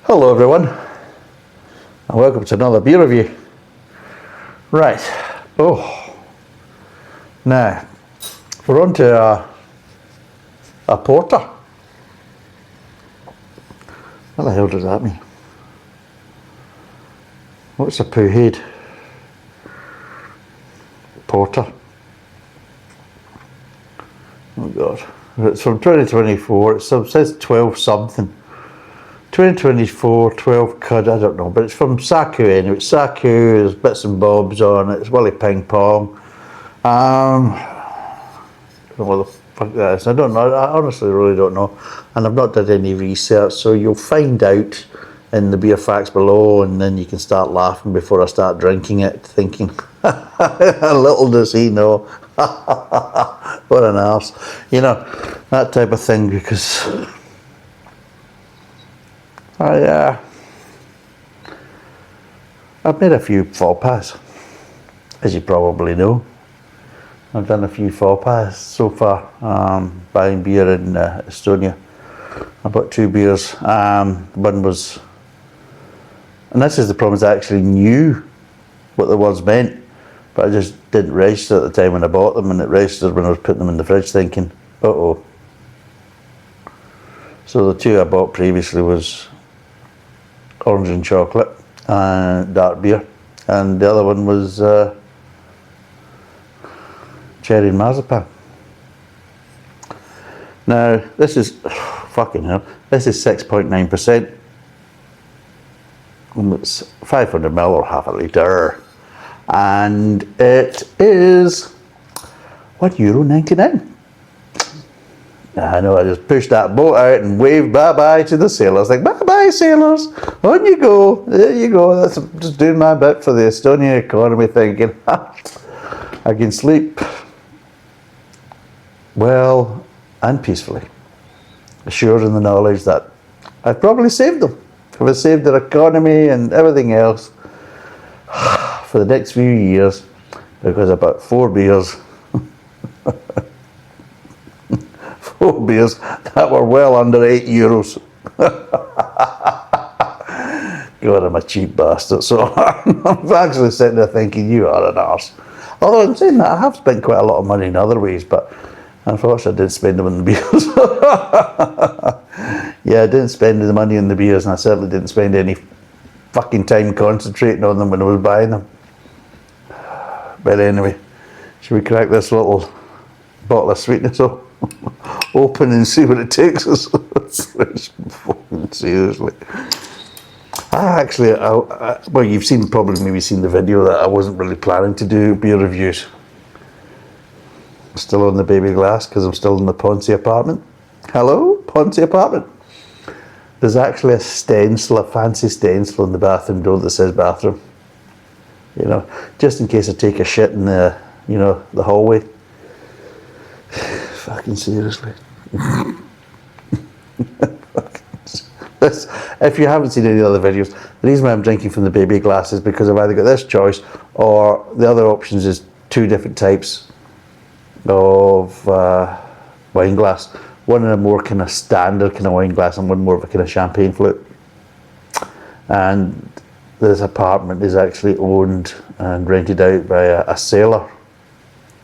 Hello everyone, and welcome to another beer review. Right, now we're on to a porter. What the hell does that mean? What's a Pühade? Porter. Oh god, it's from 2024, it says 12 something. 2024, 12 cud, I don't know, but it's from Saku anyway. It's Saku, there's bits and bobs on it, it's Willy Ping Pong. I don't know what the fuck that is, I don't know, I honestly really don't know. And I've not done any research, so you'll find out in the beer facts below, and then you can start laughing before I start drinking it, thinking, little does he know. What an arse. You know, that type of thing, because I've made a few faux pas, as you probably know. I've done a few faux pas so far, buying beer in Estonia. I bought 2 beers. One was, and this is the problem, is I actually knew what the words meant, but I just didn't register at the time when I bought them, and it registered when I was putting them in the fridge thinking, uh-oh. So the 2 I bought previously was orange and chocolate and dark beer, and the other one was cherry and marzipan. Now this is fucking hell, this is 6.9%. It's 500ml or half a litre, and it is €1.99. I know, I just pushed that boat out and waved bye-bye to the sailors, like, bye-bye sailors, on you go, there you go. That's just doing my bit for the Estonia economy, thinking, I can sleep well and peacefully, assured in the knowledge that I've probably saved them. I've saved their economy and everything else for the next few years, because I bought 4 beers. 4 beers that were well under €8. God, I'm a cheap bastard. So I'm actually sitting there thinking, you are an arse. Although I'm saying that, I have spent quite a lot of money in other ways, but unfortunately I didn't spend them on the beers. Yeah, I didn't spend the money on the beers, and I certainly didn't spend any fucking time concentrating on them when I was buying them. But anyway, should we crack this little bottle of sweetness open and see what it takes us? Seriously. Well, you've maybe seen the video that I wasn't really planning to do beer reviews. I'm still on the baby glass because I'm still in the Ponce apartment. Hello, Ponce apartment. There's actually a stencil, a fancy stencil in the bathroom door that says bathroom. You know, just in case I take a shit in the, you know, the hallway. Fucking seriously. If you haven't seen any other videos, the reason why I'm drinking from the baby glass is because I've either got this choice, or the other options is 2 different types of wine glass. One in a more kind of standard kind of wine glass, and one more of a kind of champagne flute. And this apartment is actually owned and rented out by a sailor,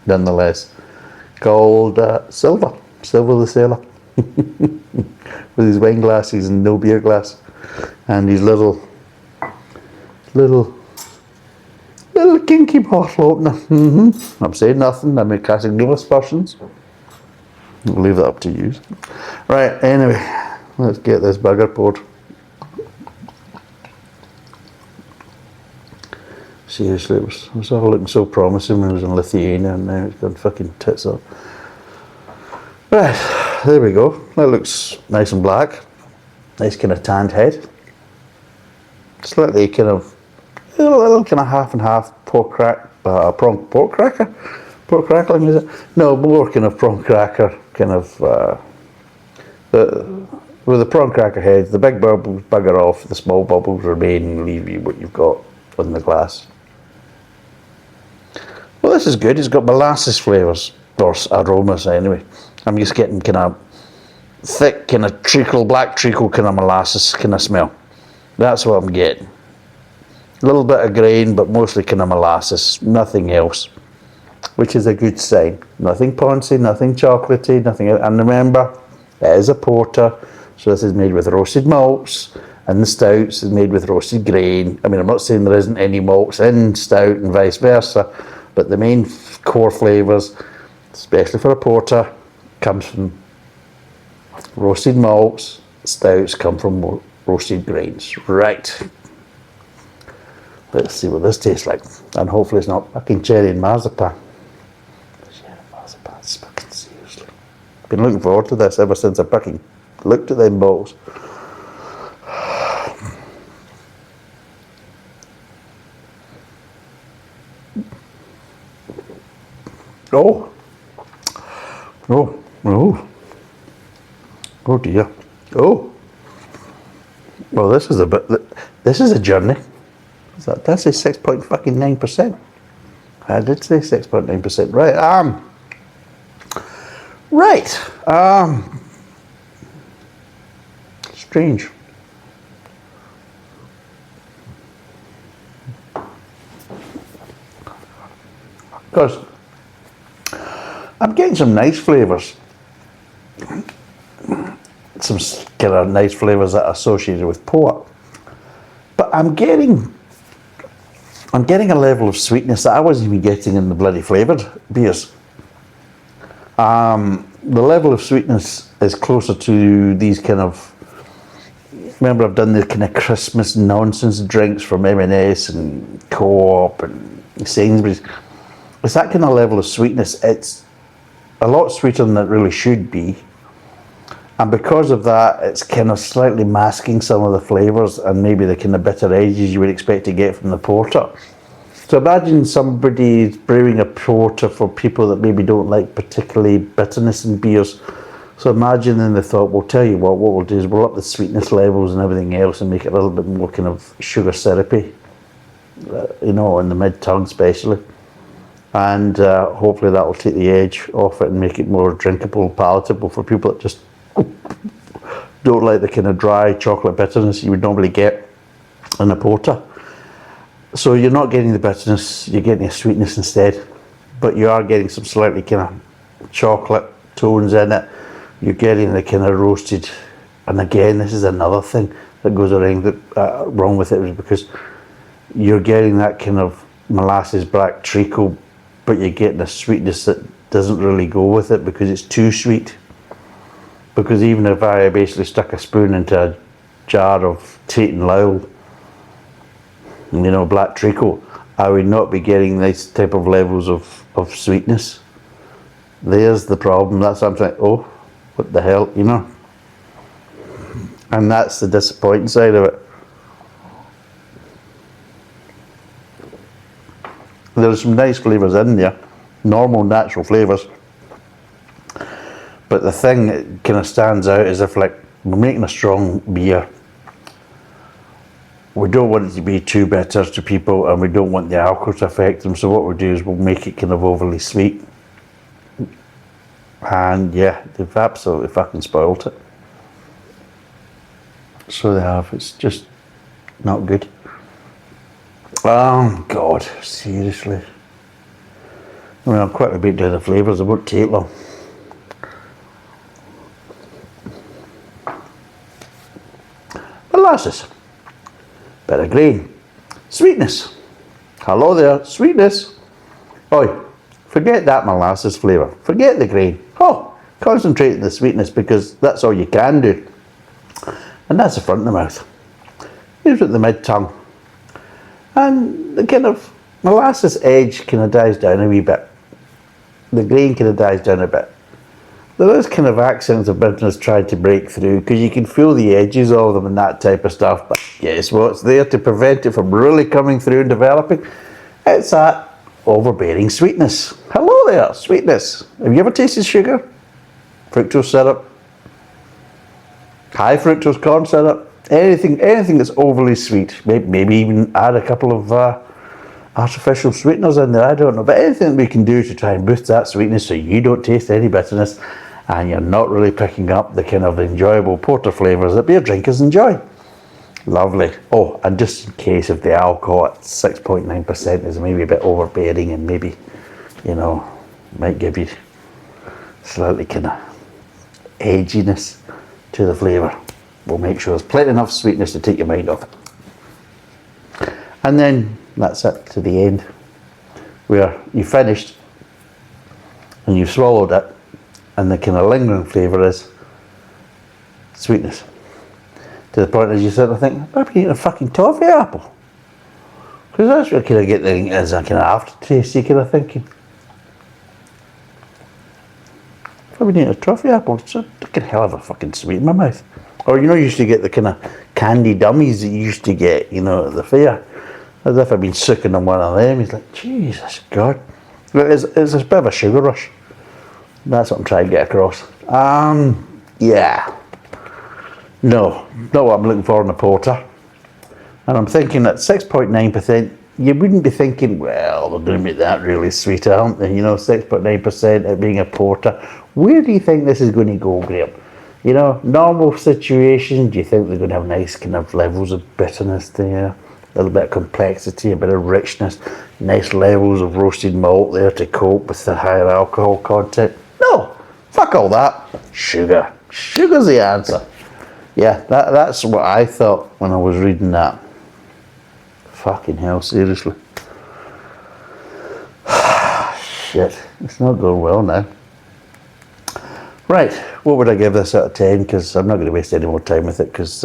nonetheless, called Silver the Sailor, with his wine glasses and no beer glass, and his little kinky bottle opener. I'm saying nothing, I'm casting no aspersions. I'll leave that up to you. Right, anyway, let's get this bugger poured. Seriously, it was all looking so promising when it was in Lithuania, and now it's gone fucking tits up. Right, there we go. That looks nice and black. Nice kind of tanned head. Slightly kind of, a little kind of half and half pork cracker? Pork crackling, is it? No, more kind of prawn cracker, kind of, with the prawn cracker heads, the big bubbles bugger off, the small bubbles remain and leave you what you've got on the glass. Well, this is good. It's got molasses flavours, or aromas anyway. I'm just getting kind of thick, kind of treacle, black treacle kind of molasses kind of smell. That's what I'm getting. A little bit of grain, but mostly kind of molasses, nothing else, which is a good sign. Nothing poncy, nothing chocolatey, nothing else. And remember, it is a porter, so this is made with roasted malts, and the stouts is made with roasted grain. I mean, I'm not saying there isn't any malts in stout and vice versa, but the main core flavours, especially for a porter, comes from roasted malts. Stouts come from roasted grains. Right. Let's see what this tastes like. And hopefully it's not fucking cherry and marzipan. Cherry and marzipan, fucking seriously. Been looking forward to this ever since I fucking looked at them bottles. Oh. Oh. Oh. Oh dear. Oh. Well, this is a bit. This is a journey. That's a 6.9%. I did say 6.9%. Right. Right. Strange. Because I'm getting some nice flavours. Some kind of nice flavours that are associated with port. But I'm getting a level of sweetness that I wasn't even getting in the bloody flavoured beers. The level of sweetness is closer to these kind of. Remember, I've done the kind of Christmas nonsense drinks from M&S and Co-op and Sainsbury's. It's that kind of level of sweetness. It's a lot sweeter than it really should be. And because of that, it's kind of slightly masking some of the flavours and maybe the kind of bitter edges you would expect to get from the porter. So imagine somebody brewing a porter for people that maybe don't like particularly bitterness in beers. So imagine then they thought, well, tell you what we'll do is we'll up the sweetness levels and everything else and make it a little bit more kind of sugar syrupy, in the mid-tongue especially. And hopefully that will take the edge off it and make it more drinkable and palatable for people that just don't like the kind of dry chocolate bitterness you would normally get in a porter. So you're not getting the bitterness, you're getting a sweetness instead, but you are getting some slightly kind of chocolate tones in it. You're getting the kind of roasted, and again, this is another thing that goes wrong with it, is because you're getting that kind of molasses black treacle, but you're getting a sweetness that doesn't really go with it because it's too sweet. Because even if I basically stuck a spoon into a jar of Tate and Lyle, black treacle, I would not be getting these type of levels of sweetness. There's the problem. That's what I'm saying. Oh, what the hell, And that's the disappointing side of it. There's some nice flavours in there, normal natural flavours. But the thing that kind of stands out is if, like, we're making a strong beer, we don't want it to be too bitter to people, and we don't want the alcohol to affect them. So what we'll do is we'll make it kind of overly sweet. And yeah, they've absolutely fucking spoiled it. So they have. It's just not good. Oh God, seriously. I mean, I'm quite a bit down the flavours. It won't take long. Molasses, bit of grain, sweetness. Hello there, sweetness. Oi, forget that molasses flavour. Forget the grain. Oh, concentrate on the sweetness because that's all you can do. And that's the front of the mouth. Here's at the mid-tongue. And the kind of molasses edge kind of dies down a wee bit. The grain kind of dies down a bit. There is kind of accents of bitterness trying to break through because you can feel the edges of them and that type of stuff. But guess what's there to prevent it from really coming through and developing? It's that overbearing sweetness. Hello there, sweetness. Have you ever tasted sugar? Fructose syrup? High fructose corn syrup? Anything that's overly sweet. Maybe even add a couple of artificial sweeteners in there, I don't know. But anything we can do to try and boost that sweetness so you don't taste any bitterness and you're not really picking up the kind of enjoyable porter flavours that beer drinkers enjoy. Lovely. Oh, and just in case of the alcohol at 6.9% is maybe a bit overbearing and maybe, you know, might give you slightly kind of edginess to the flavour. We'll make sure there's plenty enough sweetness to take your mind off it. And then that's it to the end, where you finished and you've swallowed it, and the kind of lingering flavour is sweetness. To the point as you sit there thinking, I've been eating a fucking toffee apple. Because that's what kind of get the as a kind of aftertaste, you kind of thinking. I've been eating a toffee apple, it's a fucking hell of a fucking sweet in my mouth. Or you know, you used to get the kind of candy dummies that you used to get, you know, at the fair. As if I'd been sucking on one of them. He's like, Jesus God. It's a bit of a sugar rush. That's what I'm trying to get across. Yeah. No, not what I'm looking for in a porter. And I'm thinking at 6.9%, you wouldn't be thinking, well, they're going to make that really sweet, aren't they? You know, 6.9% it being a porter. Where do you think this is going to go, Graham? You know, normal situation, do you think they're going to have nice kind of levels of bitterness there? A little bit of complexity, a bit of richness, nice levels of roasted malt there to cope with the higher alcohol content? No, fuck all that. Sugar. Sugar's the answer. Yeah, that's what I thought when I was reading that. Fucking hell, seriously. Shit, it's not going well now. Right, what would I give this out of 10? Because I'm not going to waste any more time with it, because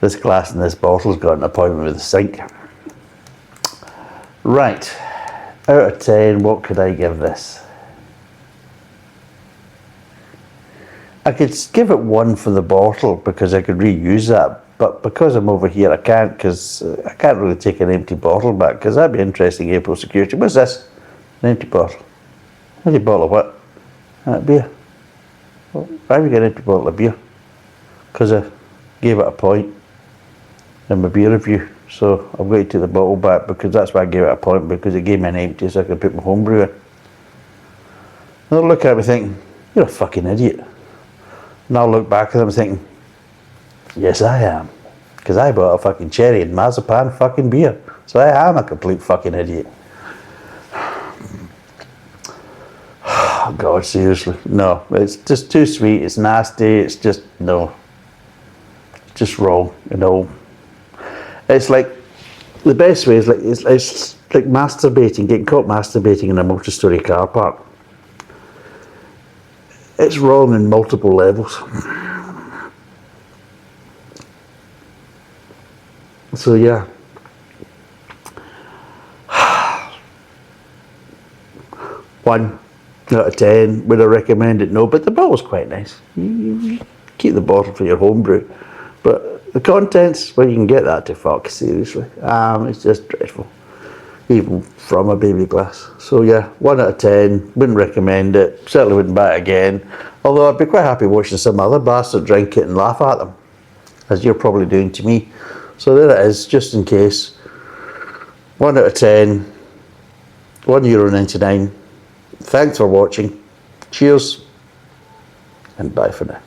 this glass and this bottle's got an appointment with the sink. Right, out of 10, what could I give this? I could give it 1 for the bottle because I could reuse that, but because I'm over here I can't, because I can't really take an empty bottle back, because that'd be interesting April security. What's this? An empty bottle. Empty bottle of what? Beer. Well, why have you got an empty bottle of beer? Because I gave it a point in my beer review, so I've got to take the bottle back, because that's why I gave it a point, because it gave me an empty so I could put my homebrew in. And they'll look at me thinking, you're a fucking idiot. And I'll look back at them thinking, yes I am, because I bought a fucking cherry and marzipan fucking beer, so I am a complete fucking idiot. Oh God, seriously, no, it's just too sweet, it's nasty, it's just, no, it's just wrong, you know. It's like, the best way is like, it's like masturbating, getting caught masturbating in a multi-storey car park. It's wrong in multiple levels. So yeah. 1 out of 10. Would I recommend it? No, but the bottle's quite nice. You keep the bottle for your homebrew. But the contents, well, you can get that to fuck, seriously. It's just dreadful. Even from a baby glass. So yeah, 1 out of 10, wouldn't recommend it, certainly wouldn't buy it again, although I'd be quite happy watching some other bastard drink it and laugh at them, as you're probably doing to me. So there it is, just in case. 1 out of 10, €1.99. Thanks for watching, cheers, and bye for now.